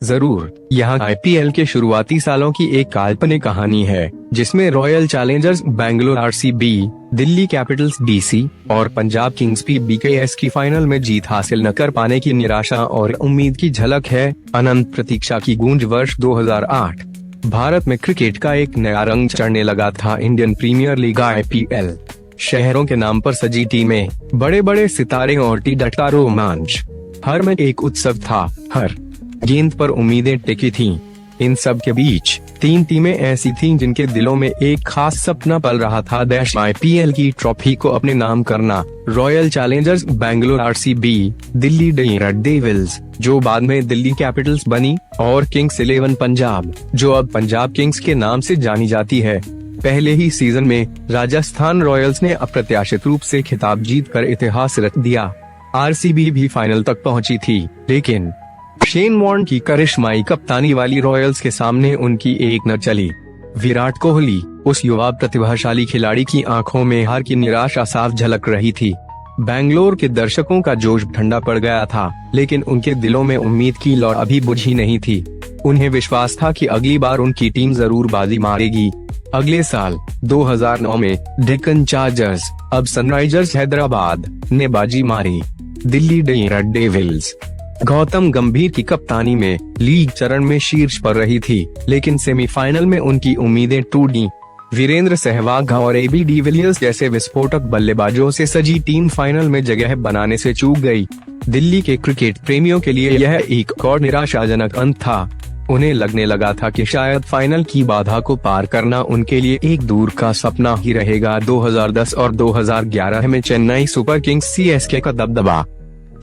जरूर, यह आईपीएल के शुरुआती सालों की एक काल्पनिक कहानी है जिसमें royal Challengers Bangalore RCB, Delhi Capitals DC और पंजाब किंग्स पीबीकेएस की फाइनल में जीत हासिल न कर पाने की निराशा और उम्मीद की झलक है। अनंत प्रतीक्षा की गूंज। वर्ष 2008 भारत में क्रिकेट का एक नया रंग चढ़ने लगा था। इंडियन प्रीमियर लीग आईपीएल, शहरों के नाम पर सजी टीमें, बड़े बड़े सितारे और टी-डका रोमांच। हर में एक उत्सव था, हर गेंद पर उम्मीदें टिकी थीं। इन सब के बीच 3 टीमें ऐसी थीं जिनके दिलों में एक खास सपना पल रहा था, देश आईपीएल की ट्रॉफी को अपने नाम करना। Royal Challengers Bangalore RCB, Delhi Daredevils जो बाद में दिल्ली कैपिटल्स बनी, और किंग्स 11 पंजाब जो अब पंजाब किंग्स के नाम से जानी जाती है। पहले ही सीजन में राजस्थान रॉयल्स ने अप्रत्याशित रूप से खिताब जीतकर इतिहास रच दिया। आरसीबी भी फाइनल तक पहुंची थी, लेकिन शेन वॉर्न की करिश्माई कप्तानी वाली रॉयल्स के सामने उनकी एक न चली। विराट कोहली, उस युवा प्रतिभाशाली खिलाड़ी की आंखों में हार की निराशा साफ झलक रही थी। बेंगलोर के दर्शकों का जोश ठंडा पड़ गया था, लेकिन उनके दिलों में उम्मीद की लौ अभी बुझी नहीं थी। उन्हें विश्वास था कि अगली बार उनकी टीम जरूर बाजी मारेगी। अगले साल 2009 में डेक्कन चार्जर्स, अब सनराइजर्स हैदराबाद, ने बाजी मारी। दिल्ली डेयरडेविल्स गौतम गंभीर की कप्तानी में लीग चरण में शीर्ष पर रही थी, लेकिन सेमीफाइनल में उनकी उम्मीदें टूटी। वीरेंद्र सहवाग और एबी डिविलियर्स जैसे विस्फोटक बल्लेबाजों से सजी टीम फाइनल में जगह बनाने से चूक गई। दिल्ली के क्रिकेट प्रेमियों के लिए यह एक और निराशाजनक अंत था। उन्हें लगने लगा था कि शायद फाइनल की बाधा को पार करना उनके लिए एक दूर का सपना ही रहेगा। 2010 और 2011 में चेन्नई सुपर किंग्स सीएसके का दबदबा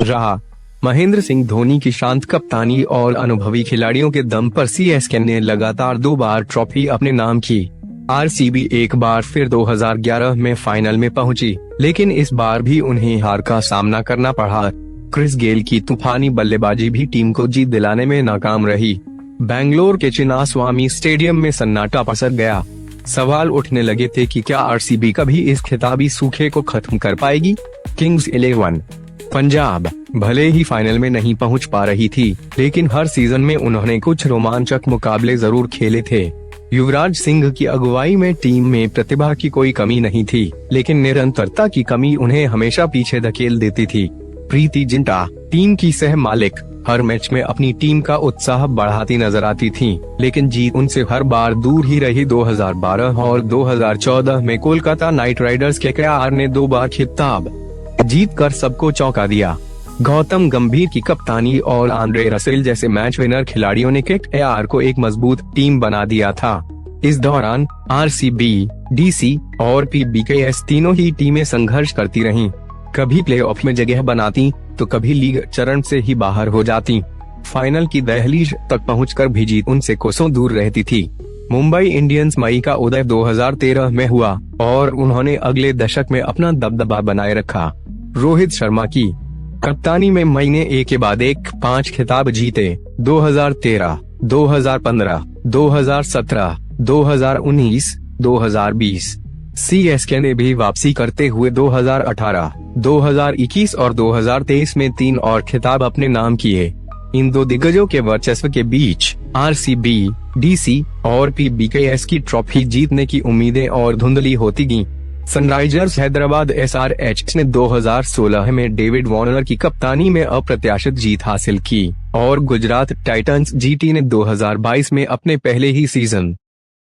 रहा। महेंद्र सिंह धोनी की शांत कप्तानी और अनुभवी खिलाड़ियों के दम पर सीएसके ने लगातार 2 बार ट्रॉफी अपने नाम की। आरसीबी एक बार फिर 2011 में फाइनल में पहुंची, लेकिन इस बार भी उन्हें हार का सामना करना पड़ा। क्रिस गेल की तूफानी बल्लेबाजी भी टीम को जीत दिलाने में नाकाम रही। बेंगलोर के चिन्नास्वामी स्टेडियम में सन्नाटा पसर गया। सवाल उठने लगे थे कि क्या आरसीबी कभी इस खिताबी सूखे को खत्म कर पाएगी। किंग्स 11 पंजाब भले ही फाइनल में नहीं पहुंच पा रही थी, लेकिन हर सीजन में उन्होंने कुछ रोमांचक मुकाबले जरूर खेले थे। युवराज सिंह की अगुवाई में टीम में प्रतिभा की कोई कमी नहीं थी, लेकिन निरंतरता की कमी उन्हें हमेशा पीछे धकेल देती थी। प्रीति जिंटा, टीम की सह मालिक, हर मैच में अपनी टीम का उत्साह बढ़ाती नजर आती थीं, लेकिन जीत उनसे हर बार दूर ही रही। 2012 और 2014 में कोलकाता नाइट राइडर्स के केकेआर ने 2 बार खिताब जीत कर सबको चौंका दिया। गौतम गंभीर की कप्तानी और आंद्रे रसेल जैसे मैच विनर खिलाड़ियों ने केकेआर को एक मजबूत टीम बना दिया था। इस दौरान आरसीबी, डीसी और पीबीकेएस तीनों ही टीमें संघर्ष करती रहीं। कभी प्लेऑफ में जगह बनाती तो कभी लीग चरण से ही बाहर हो जाती। फाइनल की दहलीज तक पहुंचकर भी जीत उनसे कोसों दूर रहती थी। मुंबई इंडियंस मई का उदय 2013 में हुआ और उन्होंने अगले दशक में अपना दबदबा बनाए रखा। रोहित शर्मा की कप्तानी में मई ने एक के बाद एक 5 खिताब जीते। 2013, 2015, 2017, 2019, 2020। सीएसके ने भी वापसी करते हुए 2018, 2021 और 2023 में 3 और खिताब अपने नाम किए। इन 2 दिग्गजों के वर्चस्व के बीच आरसीबी, डीसी और पीबीकेएस की ट्रॉफी जीतने की उम्मीदें और धुंधली होती गईं। सनराइजर्स हैदराबाद एसआरएच ने 2016 में डेविड वार्नर की कप्तानी में अप्रत्याशित जीत हासिल की और गुजरात टाइटंस जीटी ने 2022 में अपने पहले ही सीजन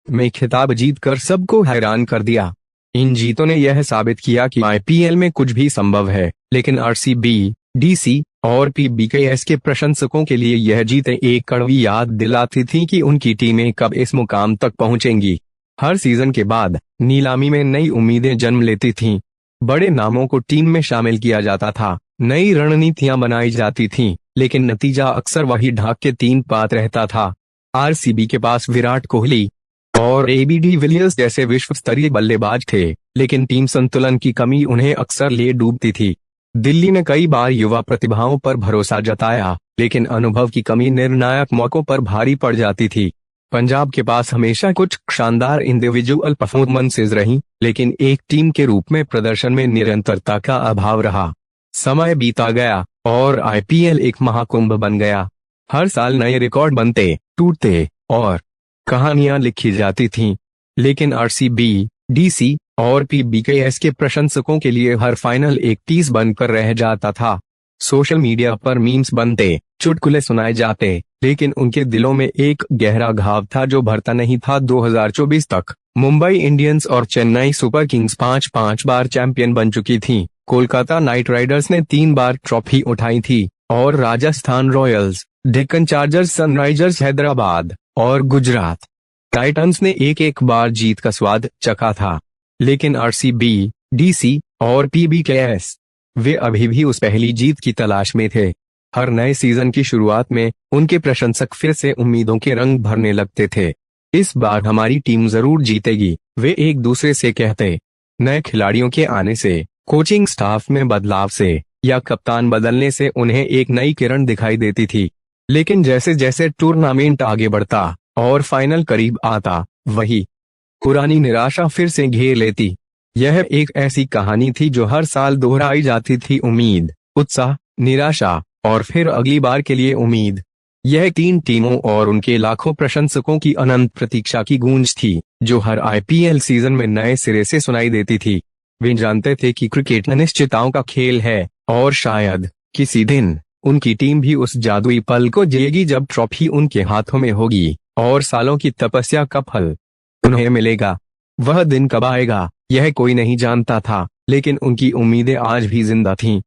में खिताब जीतकर सबको हैरान कर दिया। इन जीतों ने यह साबित किया कि आईपीएल में कुछ भी संभव है, लेकिन आरसीबी, डीसी और पीबीकेएस के प्रशंसकों के लिए यह जीतें एक कड़वी याद दिलाती थी कि उनकी टीमें कब इस मुकाम तक पहुंचेंगी। हर सीजन के बाद नीलामी में नई उम्मीदें जन्म लेती थीं। बड़े नामों को टीम में शामिल किया जाता था, नई रणनीतियां बनाई जाती थीं, लेकिन नतीजा अक्सर वही ढाक के 3 पात रहता था। आरसीबी के पास विराट कोहली और एबी डिविलियर्स जैसे विश्व स्तरीय बल्लेबाज थे, लेकिन टीम संतुलन की कमी उन्हें अक्सर ले डूबती थी। दिल्ली ने कई बार युवा प्रतिभाओं पर भरोसा जताया, लेकिन अनुभव की कमी निर्णायक मौकों पर भारी पड़ जाती थी। पंजाब के पास हमेशा कुछ शानदार इंडिविजुअल परफॉर्मेंसेज रहीं, लेकिन एक टीम के रूप में प्रदर्शन में निरंतरता का अभाव रहा। समय बीता गया और आईपीएल एक महाकुंभ बन गया। हर साल नए रिकॉर्ड बनते, टूटते और कहानियां लिखी जाती थीं। लेकिन आरसीबी, डीसी और पीबीकेएस के प्रशंसकों के लिए हर फाइनल एक टीज बनकर रह जाता था। सोशल मीडिया पर मीम्स बनते, चुटकुले सुनाए जाते, लेकिन उनके दिलों में एक गहरा घाव था जो भरता नहीं था। 2024 तक मुंबई इंडियंस और चेन्नई सुपर किंग्स 5-5 बार चैंपियन बन चुकी थीं। कोलकाता नाइट राइडर्स ने 3 बार ट्रॉफी उठाई थी और Rajasthan Royals, Deccan chargers, Sunrisers Hyderabad और गुजरात टाइटंस ने एक बार जीत का स्वाद चखा था। लेकिन आरसीबी, डीसी और पीबीकेएस, वे अभी भी उस पहली जीत की तलाश में थे। हर नए सीजन की शुरुआत में उनके प्रशंसक फिर से उम्मीदों के रंग भरने लगते थे। इस बार हमारी टीम जरूर जीतेगी, वे एक दूसरे से कहते। नए खिलाड़ियों के आने से, कोचिंग स्टाफ में बदलाव से या कप्तान बदलने से उन्हें एक नई किरण दिखाई देती थी। लेकिन जैसे जैसे टूर्नामेंट आगे बढ़ता और फाइनल करीब आता, वही पुरानी निराशा फिर से घेर लेती। यह एक ऐसी कहानी थी जो हर साल दोहराई जाती थी। उम्मीद, उत्साह, निराशा और फिर अगली बार के लिए उम्मीद। यह 3 टीमों और उनके लाखों प्रशंसकों की अनंत प्रतीक्षा की गूंज थी, जो हर आईपीएल सीजन में नए सिरे से सुनाई देती थी। वे जानते थे कि क्रिकेट अनिश्चितताओं का खेल है और शायद किसी दिन उनकी टीम भी उस जादुई पल को जिएगी जब ट्रॉफी उनके हाथों में होगी और सालों की तपस्या का फल उन्हें मिलेगा। वह दिन कब आएगा, यह कोई नहीं जानता था, लेकिन उनकी उम्मीदें आज भी जिंदा थीं।